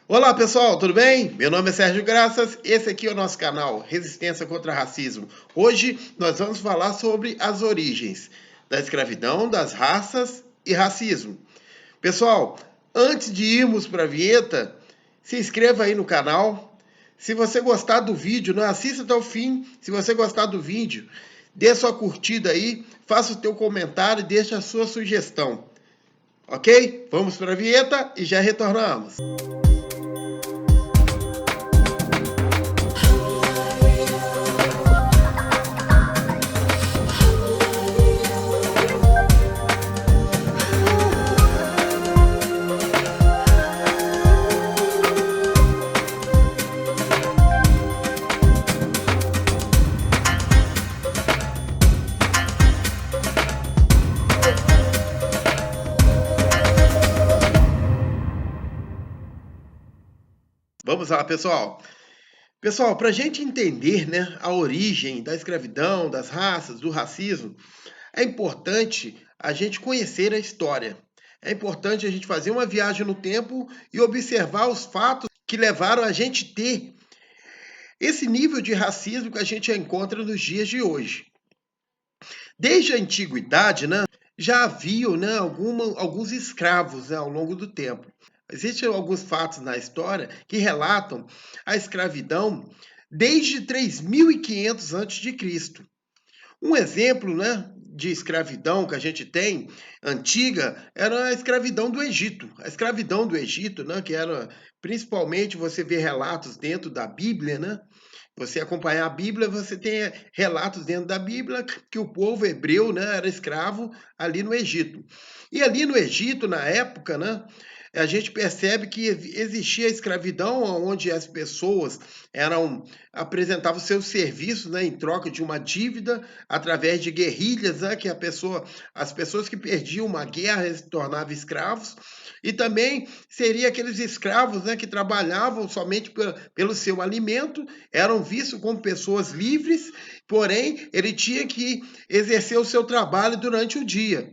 Olá pessoal, tudo bem? Meu nome é Sérgio Graças, esse aqui é o nosso canal Resistência contra Racismo. Hoje nós vamos falar sobre as origens da escravidão, das raças e racismo. Pessoal, antes de irmos para a vinheta, se inscreva aí no canal. Se você gostar do vídeo, não assista até o fim. Se você gostar do vídeo, dê sua curtida aí, faça o teu comentário e deixe a sua sugestão. Ok? Vamos para a vinheta e já retornamos. Vamos lá, pessoal. Pessoal, para a gente entender, né, a origem da escravidão, das raças, do racismo, é importante a gente conhecer a história. É importante a gente fazer uma viagem no tempo e observar os fatos que levaram a gente ter esse nível de racismo que a gente encontra nos dias de hoje. Desde a antiguidade, né, já haviam, né, alguns escravos, né, ao longo do tempo. Existem alguns fatos na história que relatam a escravidão desde 3.500 a.C. Um exemplo, né, de escravidão que a gente tem, antiga, era a escravidão do Egito. A escravidão do Egito, né, que era, principalmente, você vê relatos dentro da Bíblia, né? Você acompanhar a Bíblia, você tem relatos dentro da Bíblia que o povo hebreu, né, era escravo ali no Egito. E ali no Egito, na época, né, a gente percebe que existia a escravidão, onde as pessoas apresentavam seus serviços, né, em troca de uma dívida, através de guerrilhas, né, que as pessoas que perdiam uma guerra se tornavam escravos, e também seria aqueles escravos, né, que trabalhavam somente pelo seu alimento, eram vistos como pessoas livres, porém ele tinha que exercer o seu trabalho durante o dia.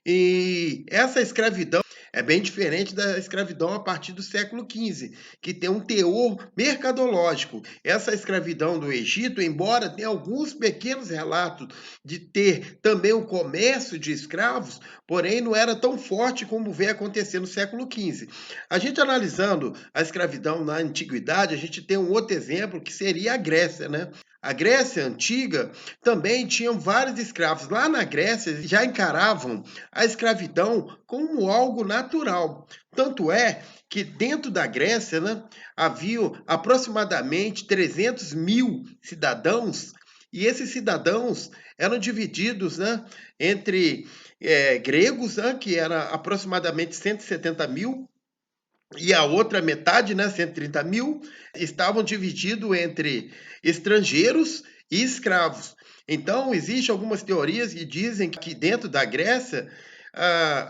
E essa escravidão é bem diferente da escravidão a partir do século XV, que tem um teor mercadológico. Essa escravidão do Egito, embora tenha alguns pequenos relatos de ter também o comércio de escravos, porém não era tão forte como vem acontecer no século XV. A gente analisando a escravidão na antiguidade, a gente tem um outro exemplo que seria a Grécia, né? A Grécia antiga também tinham vários escravos. Lá na Grécia já encaravam a escravidão como algo natural. Tanto é que dentro da Grécia, né, havia aproximadamente 300 mil cidadãos, e esses cidadãos eram divididos, né, entre gregos, né, que era aproximadamente 170 mil, e a outra metade, né, 130 mil, estavam divididos entre estrangeiros e escravos. Então, existem algumas teorias que dizem que dentro da Grécia,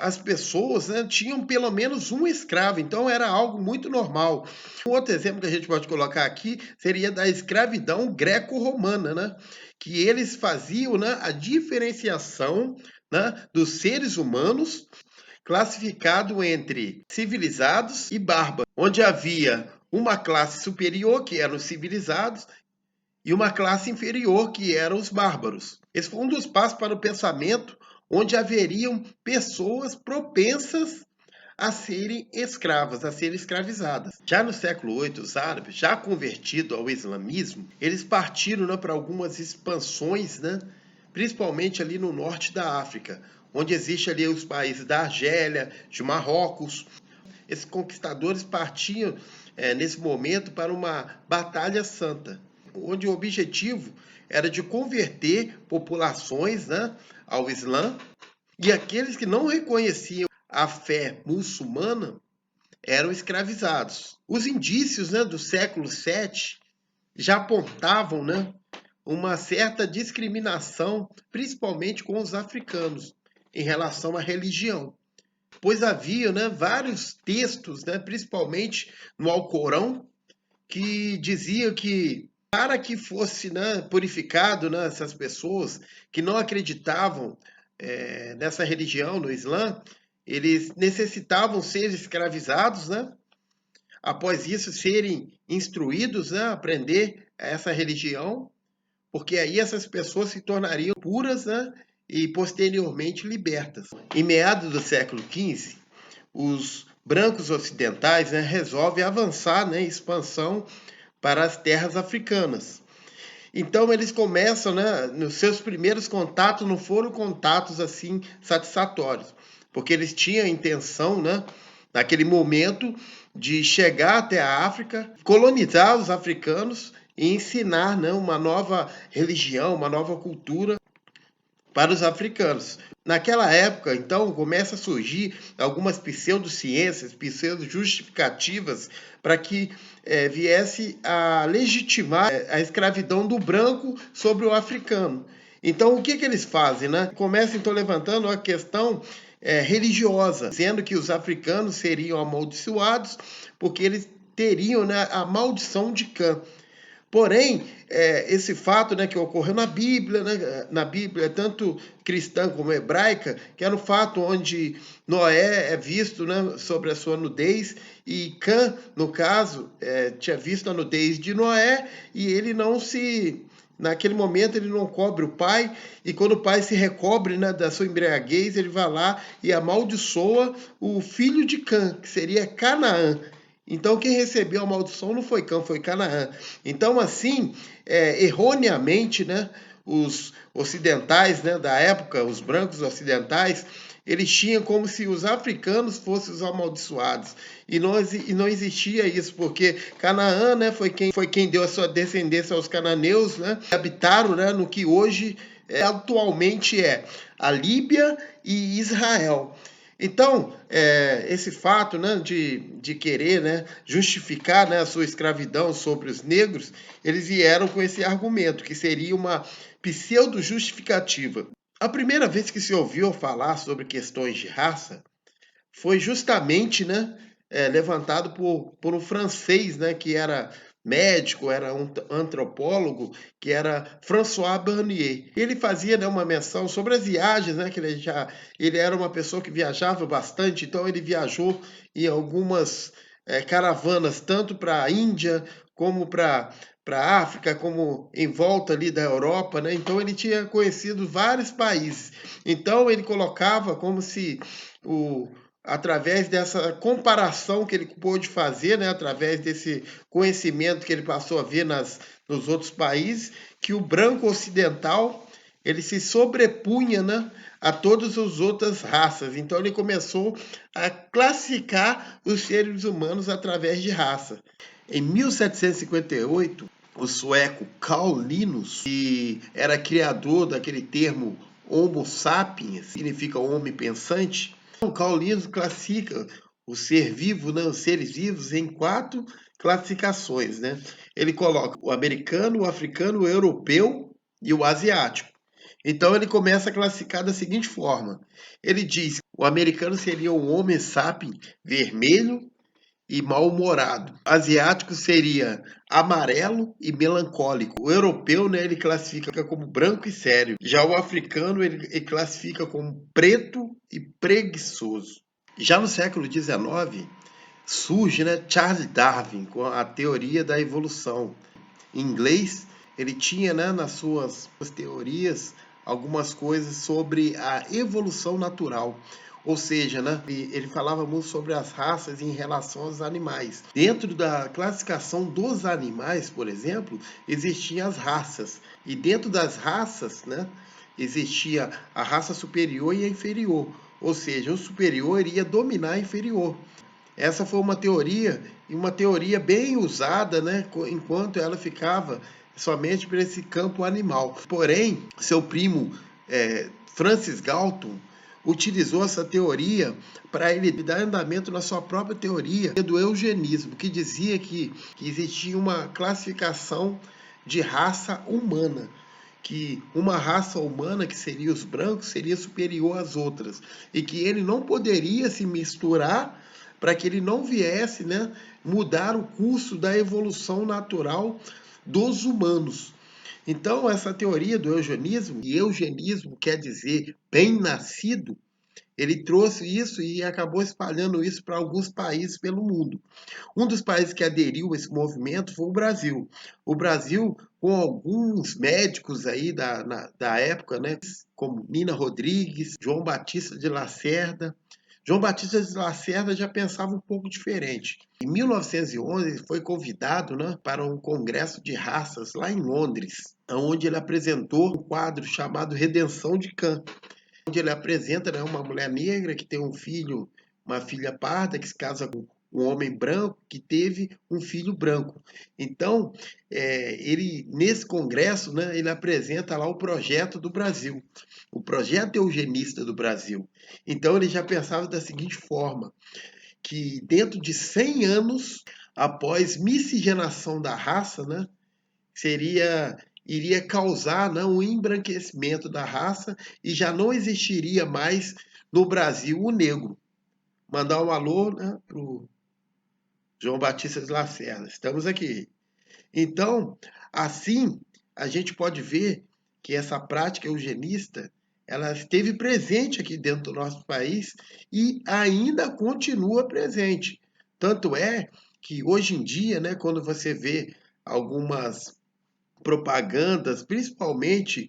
as pessoas, né, tinham pelo menos um escravo, então era algo muito normal. Um outro exemplo que a gente pode colocar aqui seria da escravidão greco-romana, né, que eles faziam, né, a diferenciação, né, dos seres humanos classificado entre civilizados e bárbaros, onde havia uma classe superior, que eram os civilizados, e uma classe inferior, que eram os bárbaros. Esse foi um dos passos para o pensamento onde haveriam pessoas propensas a serem escravas, a serem escravizadas. Já no século VIII, os árabes, já convertidos ao islamismo, eles partiram, né, para algumas expansões, né, principalmente ali no norte da África, onde existe ali os países da Argélia, de Marrocos. Esses conquistadores partiam nesse momento para uma batalha santa, onde o objetivo era de converter populações, né, ao Islã, e aqueles que não reconheciam a fé muçulmana eram escravizados. Os indícios, né, do século VII já apontavam, né, uma certa discriminação, principalmente com os africanos, em relação à religião, pois havia, né, vários textos, né, principalmente no Alcorão, que dizia que para que fosse, né, purificado, né, essas pessoas que não acreditavam nessa religião, no Islã, eles necessitavam ser escravizados, né, após isso, serem instruídos, né, a aprender essa religião, porque aí essas pessoas se tornariam puras, né, e posteriormente libertas. Em meados do século XV, os brancos ocidentais, né, resolvem avançar, né, em expansão para as terras africanas. Então eles começam, né, nos seus primeiros contatos não foram contatos assim satisfatórios, porque eles tinham a intenção, né, naquele momento de chegar até a África, colonizar os africanos e ensinar, né, uma nova religião, uma nova cultura para os africanos. Naquela época, então, começa a surgir algumas pseudociências, pseudo-justificativas para que viesse a legitimar a escravidão do branco sobre o africano. Então, o que eles fazem? Né? Começam, então, levantando a questão religiosa, dizendo que os africanos seriam amaldiçoados porque eles teriam, né, a maldição de Cã. Porém, esse fato, né, que ocorreu na Bíblia, tanto cristã como hebraica, que era o fato onde Noé é visto, né, sobre a sua nudez, e Cã, no caso, tinha visto a nudez de Noé, e ele não se... Naquele momento ele não cobre o pai, e quando o pai se recobre, né, da sua embriaguez, ele vai lá e amaldiçoa o filho de Cã, que seria Canaã. Então, quem recebeu a maldição não foi Cã, foi Canaã. Então, assim, erroneamente, né, os ocidentais, né, da época, os brancos ocidentais, eles tinham como se os africanos fossem os amaldiçoados. E não existia isso, porque Canaã, né, foi quem deu a sua descendência aos cananeus, né, que habitaram, né, no que hoje atualmente é a Líbia e Israel. Então, esse fato, né, de querer, né, justificar, né, a sua escravidão sobre os negros, eles vieram com esse argumento, que seria uma pseudo-justificativa. A primeira vez que se ouviu falar sobre questões de raça foi justamente, né, levantado por um francês, né, que era médico, era um antropólogo, que era François Bernier. Ele fazia, né, uma menção sobre as viagens, né, que ele era uma pessoa que viajava bastante, então ele viajou em algumas caravanas, tanto para a Índia como para a África, como em volta ali da Europa, né? Então ele tinha conhecido vários países. Então ele colocava como se através dessa comparação que ele pôde fazer, né, através desse conhecimento que ele passou a ver nos outros países, que o branco ocidental ele se sobrepunha, né, a todas as outras raças. Então ele começou a classificar os seres humanos através de raça. Em 1758, o sueco Carl Linus, que era criador daquele termo Homo sapiens, significa homem pensante, o Carl Linus classifica o ser vivo, né, os seres vivos, em 4 classificações. Né? Ele coloca o americano, o africano, o europeu e o asiático. Então ele começa a classificar da seguinte forma. Ele diz que o americano seria o Homo sapiens vermelho e mal-humorado. O asiático seria amarelo e melancólico. O europeu, né, ele classifica como branco e sério. Já o africano, ele classifica como preto e preguiçoso. Já no século XIX, surge, né, Charles Darwin com a teoria da evolução. Em inglês, ele tinha, né, nas suas teorias algumas coisas sobre a evolução natural. Ou seja, né, ele falava muito sobre as raças em relação aos animais. Dentro da classificação dos animais, por exemplo, existiam as raças. E dentro das raças, né, existia a raça superior e a inferior. Ou seja, o superior iria dominar a inferior. Essa foi uma teoria, e uma teoria bem usada, né, enquanto ela ficava somente para esse campo animal. Porém, seu primo Francis Galton utilizou essa teoria para ele dar andamento na sua própria teoria do eugenismo, que dizia que existia uma classificação de raça humana, que uma raça humana, que seria os brancos, seria superior às outras, e que ele não poderia se misturar para que ele não viesse, né, mudar o curso da evolução natural dos humanos. Então, essa teoria do eugenismo, e eugenismo quer dizer bem-nascido, ele trouxe isso e acabou espalhando isso para alguns países pelo mundo. Um dos países que aderiu a esse movimento foi o Brasil. O Brasil, com alguns médicos aí da época, né, como Nina Rodrigues, João Batista de Lacerda. João Batista de Lacerda já pensava um pouco diferente. Em 1911, ele foi convidado, né, para um congresso de raças lá em Londres, onde ele apresentou um quadro chamado Redenção de Cã, onde ele apresenta, né, uma mulher negra que tem um filho, uma filha parda, que se casa com um homem branco que teve um filho branco. Então, ele nesse congresso, né, ele apresenta lá o projeto do Brasil, o projeto eugenista do Brasil. Então, ele já pensava da seguinte forma, que dentro de 100 anos, após miscigenação da raça, né, iria causar, né, um embranquecimento da raça e já não existiria mais no Brasil o negro. Mandar um alô, né, para o João Batista de Lacerda. Estamos aqui. Então, assim, a gente pode ver que essa prática eugenista ela esteve presente aqui dentro do nosso país e ainda continua presente. Tanto é que hoje em dia, né, quando você vê algumas propagandas, principalmente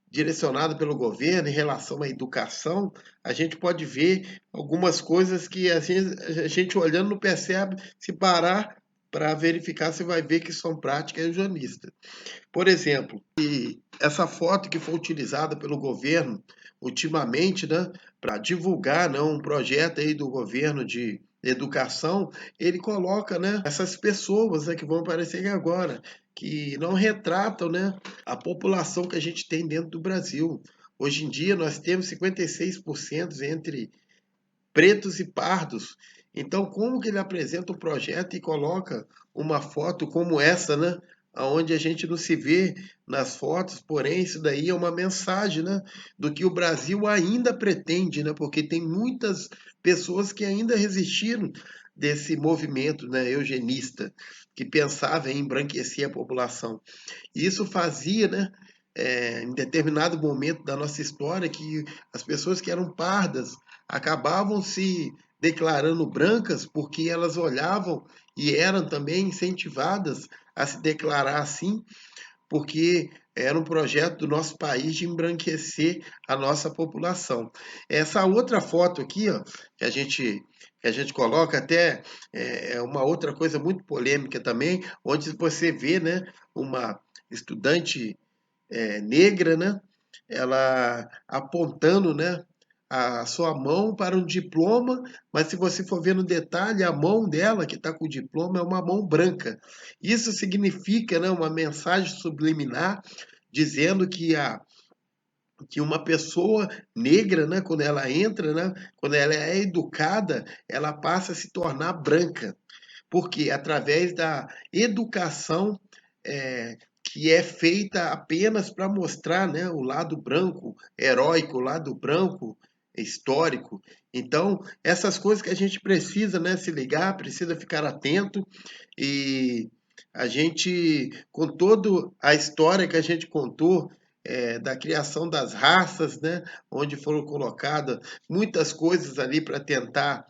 direcionada pelo governo em relação à educação, a gente pode ver algumas coisas que a gente olhando não percebe, se parar para verificar, você vai ver que são práticas eugenistas. Por exemplo, essa foto que foi utilizada pelo governo ultimamente, né, para divulgar, né, um projeto aí do governo de educação, ele coloca, né, essas pessoas, né, que vão aparecer aqui agora, que não retratam, né, a população que a gente tem dentro do Brasil. Hoje em dia nós temos 56% entre pretos e pardos. Então, como que ele apresenta o projeto e coloca uma foto como essa, né? Onde a gente não se vê nas fotos, porém, isso daí é uma mensagem, né? Do que o Brasil ainda pretende, né? Porque tem muitas pessoas que ainda resistiram desse movimento, né, eugenista, que pensava em embranquecer a população. E isso fazia, né, em determinado momento da nossa história, que as pessoas que eram pardas acabavam se declarando brancas porque elas olhavam e eram também incentivadas a se declarar assim, porque era um projeto do nosso país de embranquecer a nossa população. Essa outra foto aqui, ó, que a gente coloca até é uma outra coisa muito polêmica também, onde você vê, né, uma estudante negra, né, ela apontando, né, a sua mão para um diploma, mas se você for ver no detalhe, a mão dela que está com o diploma é uma mão branca. Isso significa, né, uma mensagem subliminar dizendo que uma pessoa negra, né, quando ela entra, né, quando ela é educada, ela passa a se tornar branca. Porque através da educação que é feita apenas para mostrar, né, o lado branco heróico, o lado branco histórico. Então, essas coisas que a gente precisa, né, se ligar, precisa ficar atento e a gente, com toda a história que a gente contou, da criação das raças, né, onde foram colocadas muitas coisas ali para tentar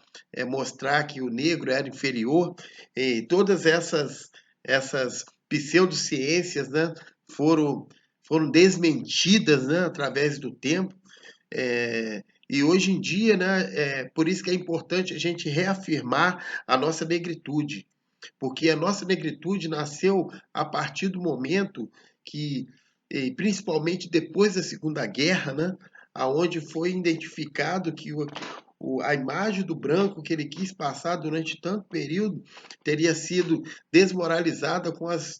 mostrar que o negro era inferior, e todas essas pseudociências, né, foram desmentidas, né, através do tempo. E hoje em dia, né, por isso que é importante a gente reafirmar a nossa negritude, porque a nossa negritude nasceu a partir do momento que, principalmente depois da Segunda Guerra, né, aonde foi identificado que a imagem do branco que ele quis passar durante tanto período teria sido desmoralizada com as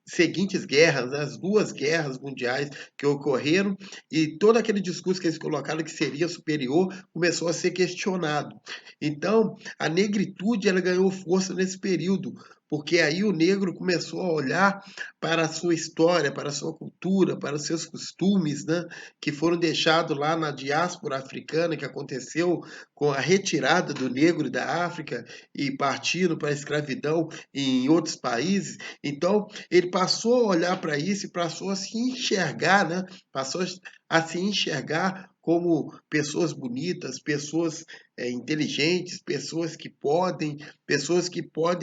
seguintes guerras, né, as duas guerras mundiais que ocorreram, e todo aquele discurso que eles colocaram que seria superior começou a ser questionado. Então, a negritude ela ganhou força nesse período, porque aí o negro começou a olhar para a sua história, para a sua cultura, para os seus costumes, né, que foram deixados lá na diáspora africana, que aconteceu com a retirada do negro da África e partindo para a escravidão em outros países. Então, ele passou a olhar para isso e passou a se enxergar, né, passou a se enxergar como pessoas bonitas, pessoas inteligentes, pessoas que podem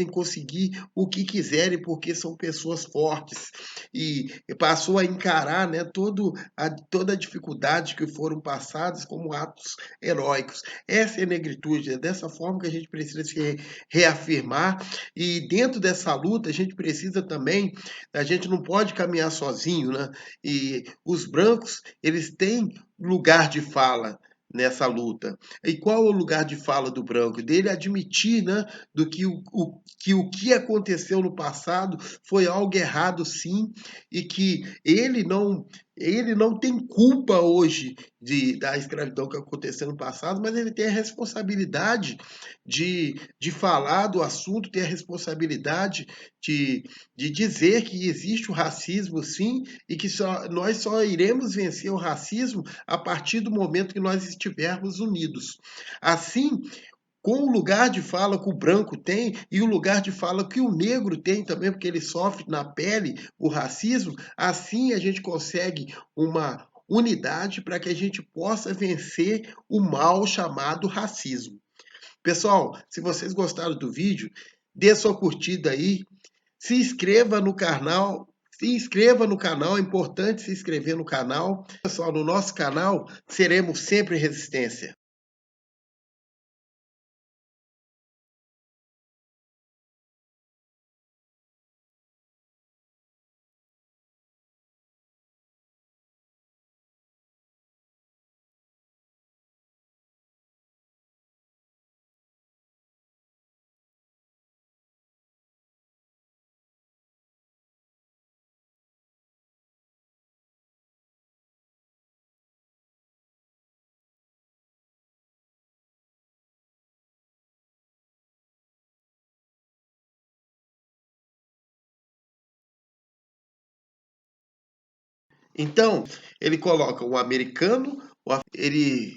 conseguir o que quiserem porque são pessoas fortes. E passou a encarar, né, toda a dificuldade que foram passadas como atos heróicos. Essa é a negritude, é dessa forma que a gente precisa se reafirmar, e dentro dessa luta a gente precisa também, a gente não pode caminhar sozinho, né? E os brancos, eles têm lugar de fala nessa luta. E qual é o lugar de fala do branco? Dele admitir, né, do que o que aconteceu no passado foi algo errado, sim, e que ele não tem culpa hoje da escravidão que aconteceu no passado, mas ele tem a responsabilidade de falar do assunto, tem a responsabilidade de, de dizer que existe o racismo, sim, e que nós só iremos vencer o racismo a partir do momento que nós estivermos unidos. Assim, com o lugar de fala que o branco tem e o lugar de fala que o negro tem também, porque ele sofre na pele o racismo, assim a gente consegue uma unidade para que a gente possa vencer o mal chamado racismo. Pessoal, se vocês gostaram do vídeo, dê sua curtida aí, se inscreva no canal, é importante se inscrever no canal. Pessoal, no nosso canal seremos sempre resistência. Então, ele coloca o americano, ele